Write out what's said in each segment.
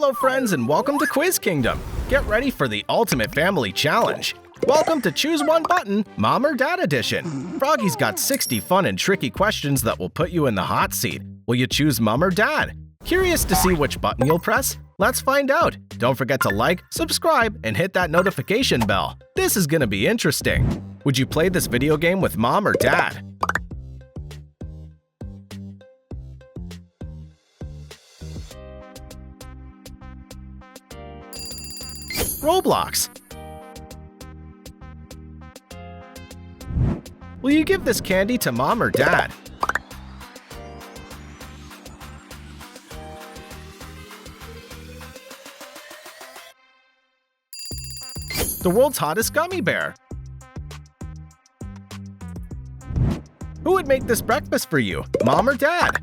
Hello friends and welcome to Quiz Kingdom. Get ready for the ultimate family challenge. Welcome to Choose One Button, Mom or Dad Edition. Froggy's got 60 fun and tricky questions that will put you in the hot seat. Will you choose Mom or Dad? Curious to see which button you'll press? Let's find out. Don't forget to like, subscribe, and hit that notification bell. This is gonna be interesting. Would you play this video game with Mom or Dad? Roblox. Will you give this candy to Mom or Dad? The world's hottest gummy bear. Who would make this breakfast for you, Mom or Dad?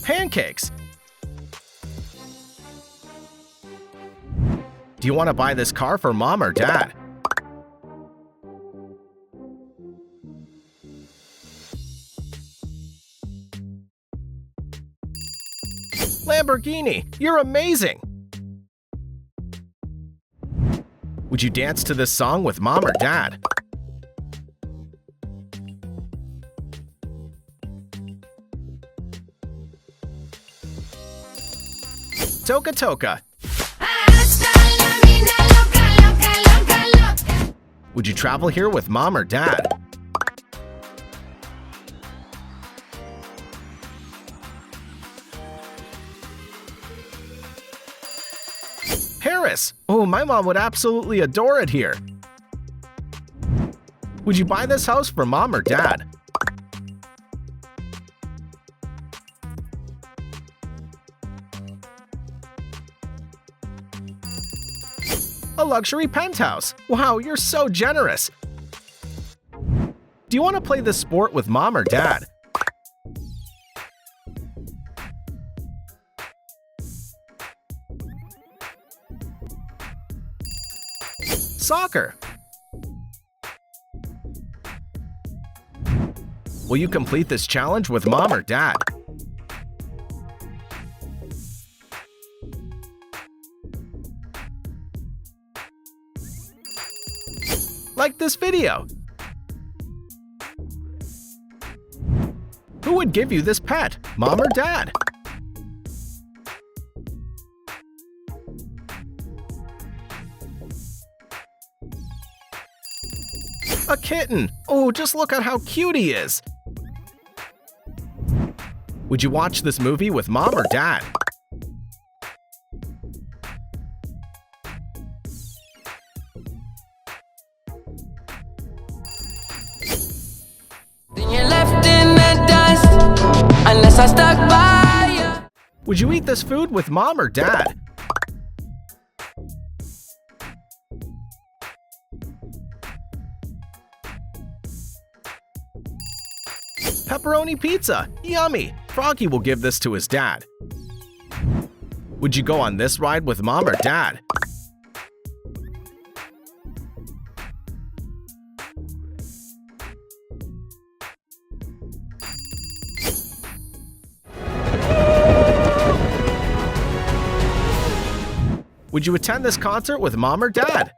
Pancakes. Do you want to buy this car for Mom or Dad? Lamborghini, you're amazing! Would you dance to this song with Mom or Dad? Toca Toca. Would you travel here with Mom or Dad? Paris. Oh, my mom would absolutely adore it here. Would you buy this house for Mom or Dad? A luxury penthouse. Wow, you're so generous. Do you want to play this sport with Mom or Dad? Soccer. Will you complete this challenge with Mom or Dad? Like this video. Who would give you this pet, Mom or Dad? A kitten. Oh, just look at how cute he is. Would you watch this movie with Mom or Dad? Unless I stuck by you. Would you eat this food with Mom or Dad? Pepperoni pizza. Yummy. Froggy will give this to his dad. Would you go on this ride with Mom or Dad? Would you attend this concert with Mom or Dad?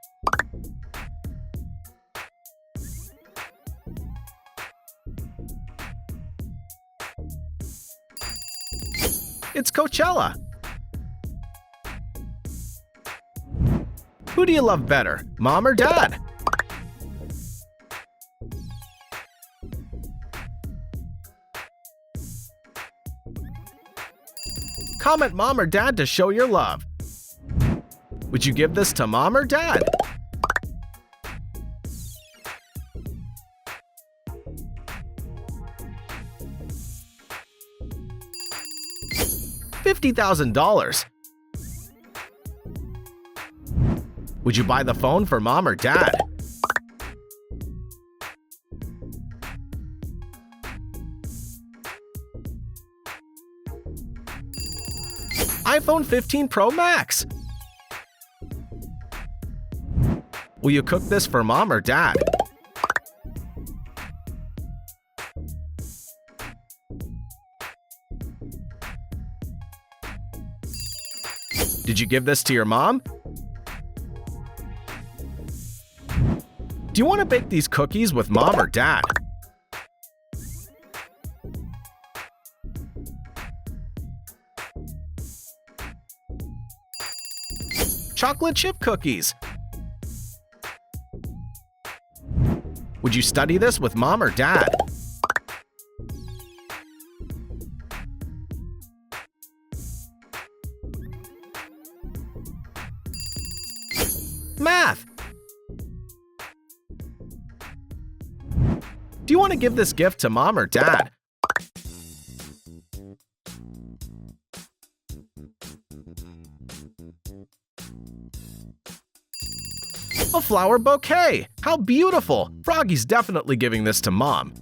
It's Coachella. Who do you love better, Mom or Dad? Comment Mom or Dad to show your love. Would you give this to Mom or Dad? $50,000. Would you buy the phone for Mom or Dad? iPhone 15 Pro Max. Will you cook this for Mom or Dad? Did you give this to your mom? Do you want to bake these cookies with mom or dad? Chocolate chip cookies. Would you study this with mom or dad? Math. Do you want to give this gift to mom or dad? A flower bouquet! How beautiful! Froggy's definitely giving this to mom.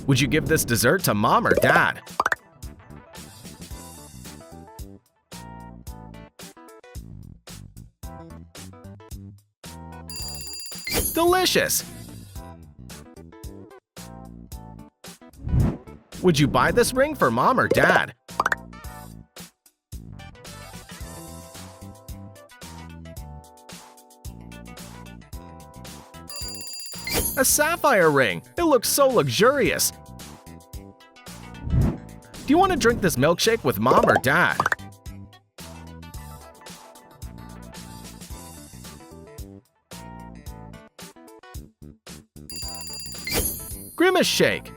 Would you give this dessert to mom or dad? Delicious! Would you buy this ring for mom or dad? A sapphire ring! It looks so luxurious! Do you want to drink this milkshake with mom or dad? Grimace shake!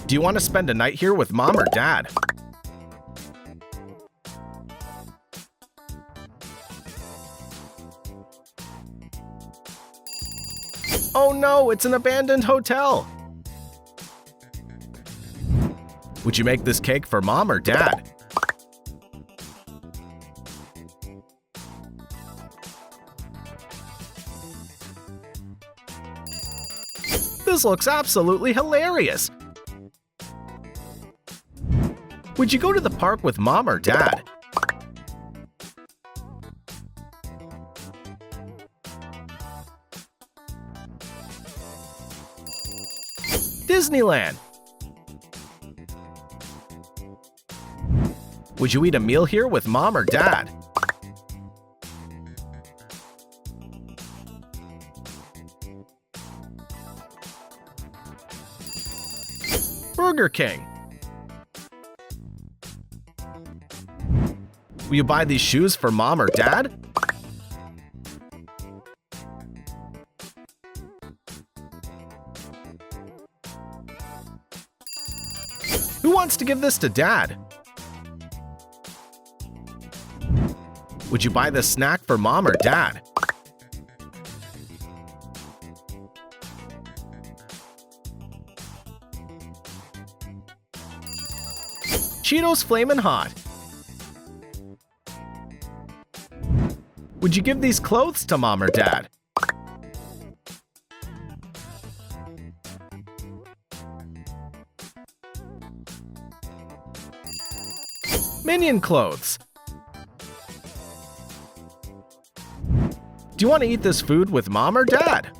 Do you want to spend a night here with mom or dad? Oh no, it's an abandoned hotel! Would you make this cake for mom or dad? This looks absolutely hilarious! Would you go to the park with mom or dad? Disneyland! Would you eat a meal here with mom or dad? Burger King! Will you buy these shoes for mom or dad? Who wants to give this to dad? Would you buy this snack for mom or dad? Cheetos Flamin' Hot! Would you give these clothes to mom or dad? Minion clothes! Do you want to eat this food with mom or dad?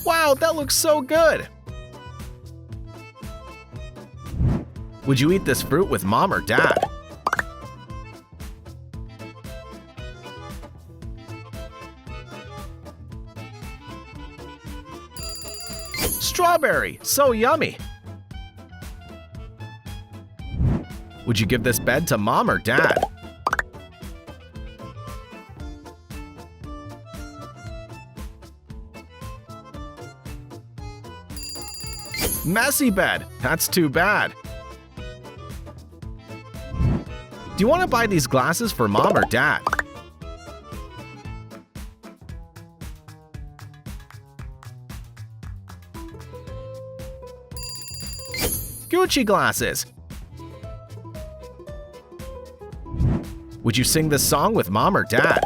Wow, that looks so good! Would you eat this fruit with mom or dad? Strawberry! So yummy! Would you give this bed to mom or dad? Messy bed! That's too bad! Do you want to buy these glasses for mom or dad? Gucci glasses! Would you sing this song with mom or dad?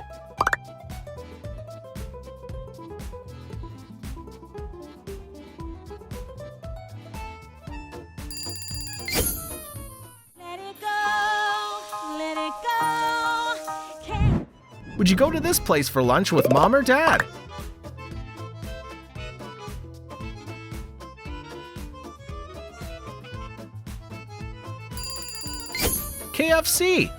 Would you go to this place for lunch with mom or dad? KFC.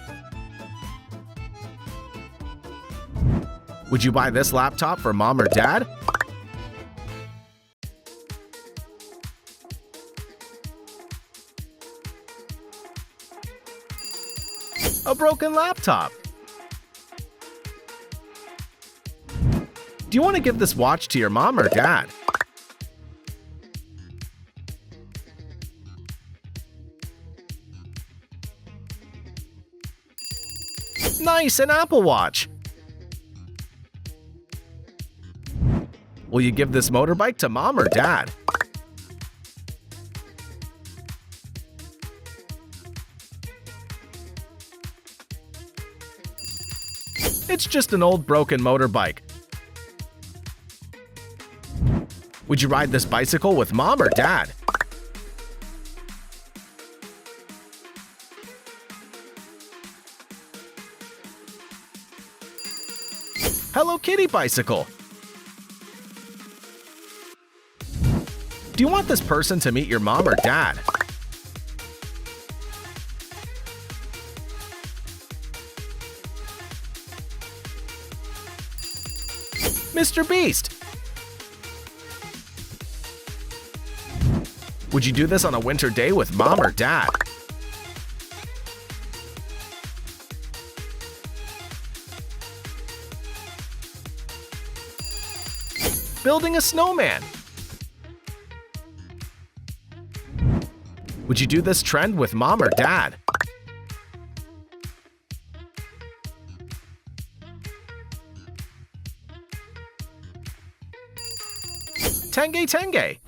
Would you buy this laptop for mom or dad? A broken laptop. Do you want to give this watch to your mom or dad? Nice, an Apple Watch. Will you give this motorbike to mom or dad? It's just an old broken motorbike. Would you ride this bicycle with mom or dad? Hello Kitty bicycle. Do you want this person to meet your mom or dad? Mr. Beast. Would you do this on a winter day with mom or dad? Building a snowman. Would you do this trend with mom or dad? Tenge Tenge.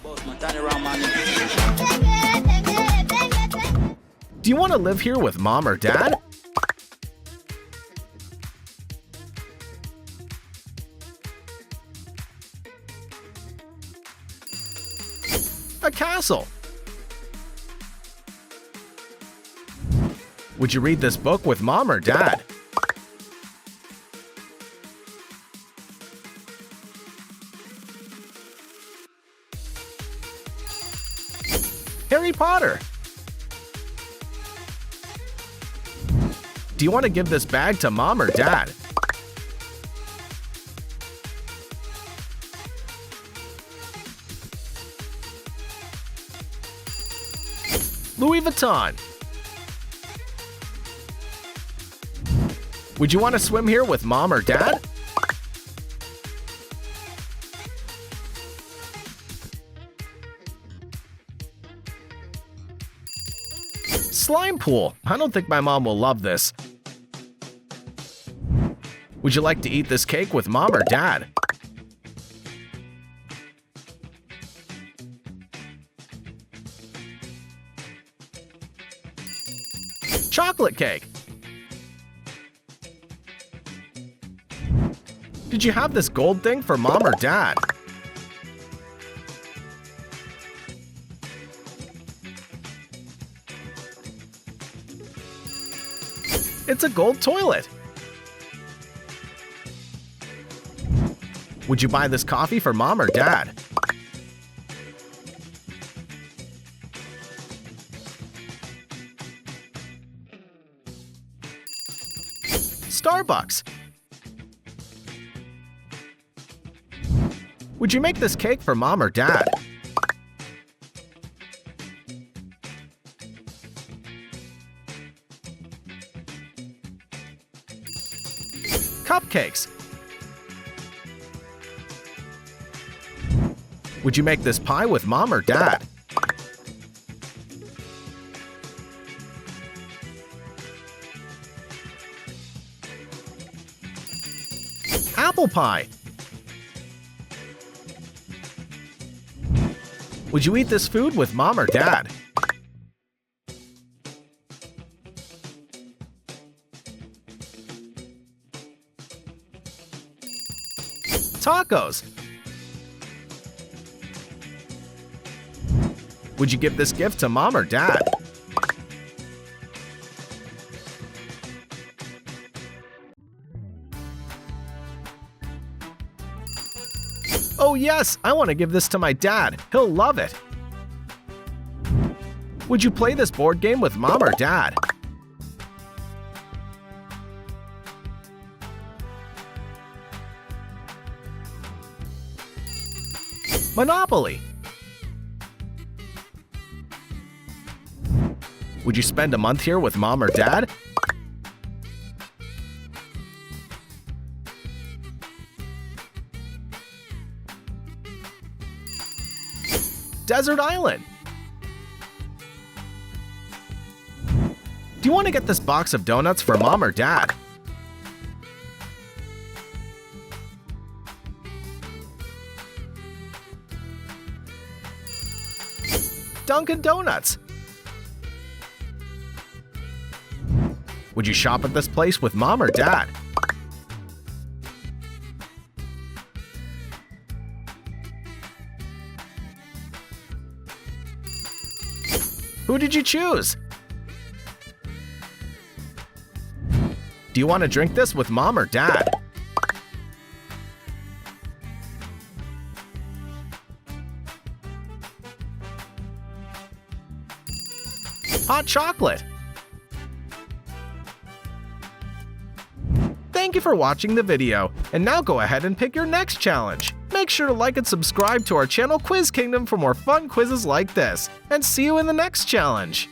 Do you want to live here with mom or dad? A castle. Would you read this book with mom or dad? Harry Potter. Do you want to give this bag to mom or dad? Louis Vuitton. Would you want to swim here with mom or dad? Slime pool. I don't think my mom will love this. Would you like to eat this cake with mom or dad? Chocolate cake. Did you have this gold thing for mom or dad? It's a gold toilet. Would you buy this coffee for mom or dad? Starbucks. Would you make this cake for mom or dad? Cupcakes. Would you make this pie with mom or dad? Apple pie. Would you eat this food with mom or dad? Tacos. Would you give this gift to mom or dad? Oh yes, I want to give this to my dad. He'll love it. Would you play this board game with mom or dad? Monopoly. Would you spend a month here with mom or dad? Desert Island. Do you want to get this box of donuts for mom or dad? Dunkin' Donuts. Would you shop at this place with mom or dad? Who did you choose? Do you want to drink this with mom or dad? Hot chocolate. Thank you for watching the video, and now go ahead and pick your next challenge. Make sure to like and subscribe to our channel Quiz Kingdom for more fun quizzes like this, and see you in the next challenge.